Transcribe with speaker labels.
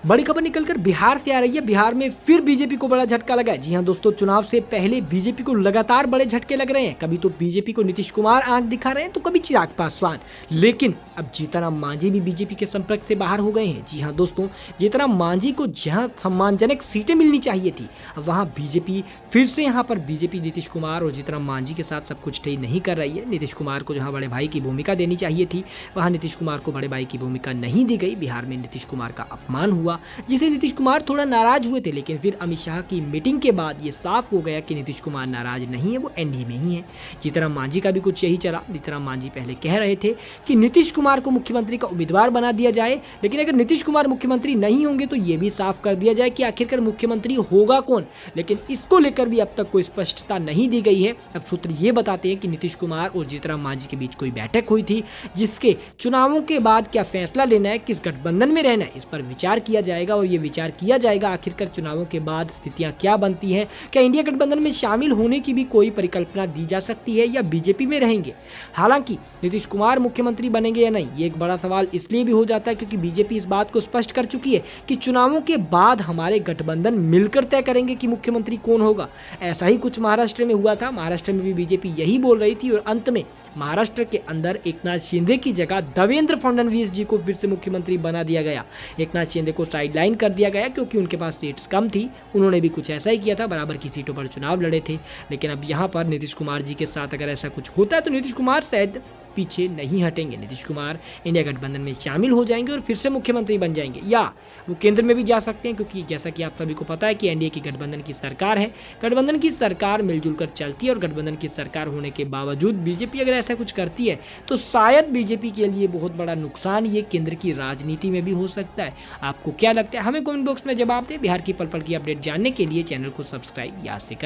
Speaker 1: बड़ी खबर निकलकर बिहार से आ रही है। बिहार में फिर बीजेपी को बड़ा झटका लगा है। जी हां दोस्तों, चुनाव से पहले बीजेपी को लगातार बड़े झटके लग रहे हैं। कभी तो बीजेपी को नीतीश कुमार आंख दिखा रहे हैं तो कभी चिराग पासवान, लेकिन अब जीतनराम मांझी भी बीजेपी के संपर्क से बाहर हो गए हैं। जी हां दोस्तों, जीतनराम मांझी को जहां सम्मानजनक सीटें मिलनी चाहिए थी, अब वहां बीजेपी फिर से यहां पर बीजेपी नीतीश कुमार और जीतनराम मांझी के साथ सब कुछ ठीक नहीं कर रही है। नीतीश कुमार को जहां बड़े भाई की भूमिका देनी चाहिए थी, वहां नीतीश कुमार को बड़े भाई की भूमिका नहीं दी गई। बिहार में नीतीश कुमार का अपमान हुआ, जिसे नीतीश कुमार थोड़ा नाराज हुए थे, लेकिन फिर अमित शाह की मीटिंग के बाद ये साफ हो गया कि नीतीश कुमार नाराज नहीं है, वो एनडीए में ही है। जीतनराम मांझी का भी कुछ यही चला। जीतनराम मांझी पहले कह रहे थे कि नीतीश कुमार को मुख्यमंत्री का उम्मीदवार बना दिया जाए, लेकिन अगर नीतीश कुमार मुख्यमंत्री नहीं होंगे तो ये भी साफ कर दिया जाए कि आखिरकार मुख्यमंत्री होगा कौन। लेकिन इसको लेकर भी अब तक कोई स्पष्टता नहीं दी गई है। अब सूत्र ये बताते हैं कि नीतीश कुमार और जीतनराम मांझी के बीच कोई बैठक हुई थी, जिसके चुनावों के बाद क्या फैसला लेना है, किस गठबंधन में रहना है, इस पर विचार किया जाएगा। और ये विचार किया जाएगा आखिरकार चुनावों के बाद स्थितियां क्या बनती हैं, क्या इंडिया गठबंधन में शामिल होने की भी कोई परिकल्पना दी जा सकती है या बीजेपी में रहेंगे। हालांकि नीतीश कुमार मुख्यमंत्री बनेंगे या नहीं, ये एक बड़ा सवाल इसलिए भी हो जाता है क्योंकि बीजेपी इस बात को स्पष्ट कर चुकी है कि चुनावों के बाद हमारे गठबंधन मिलकर तय करेंगे कि मुख्यमंत्री कौन होगा। ऐसा ही कुछ महाराष्ट्र में हुआ था। महाराष्ट्र में भी बीजेपी यही बोल रही थी और अंत में महाराष्ट्र के अंदर एकनाथ शिंदे की जगह देवेंद्र फडणवीस जी को फिर से मुख्यमंत्री बना दिया गया। एकनाथ शिंदे को साइडलाइन कर दिया गया क्योंकि उनके पास सीट्स कम थी। उन्होंने भी कुछ ऐसा ही किया था, बराबर की सीटों पर चुनाव लड़े थे। लेकिन अब यहाँ पर नीतीश कुमार जी के साथ अगर ऐसा कुछ होता है तो नीतीश कुमार शायद पीछे नहीं हटेंगे। नीतीश कुमार इंडिया गठबंधन में शामिल हो जाएंगे और फिर से मुख्यमंत्री बन जाएंगे, या वो केंद्र में भी जा सकते हैं, क्योंकि जैसा कि आप सभी को पता है कि एनडीए की गठबंधन की सरकार है। गठबंधन की सरकार मिलजुल कर चलती है और गठबंधन की सरकार होने के बावजूद बीजेपी अगर ऐसा कुछ करती है तो शायद बीजेपी के लिए बहुत बड़ा नुकसान ये केंद्र की राजनीति में भी हो सकता है। आपको क्या लगता है, हमें कमेंट बॉक्स में जवाब दें। बिहार की पल पल की अपडेट जानने के लिए चैनल को सब्सक्राइब याद से करें।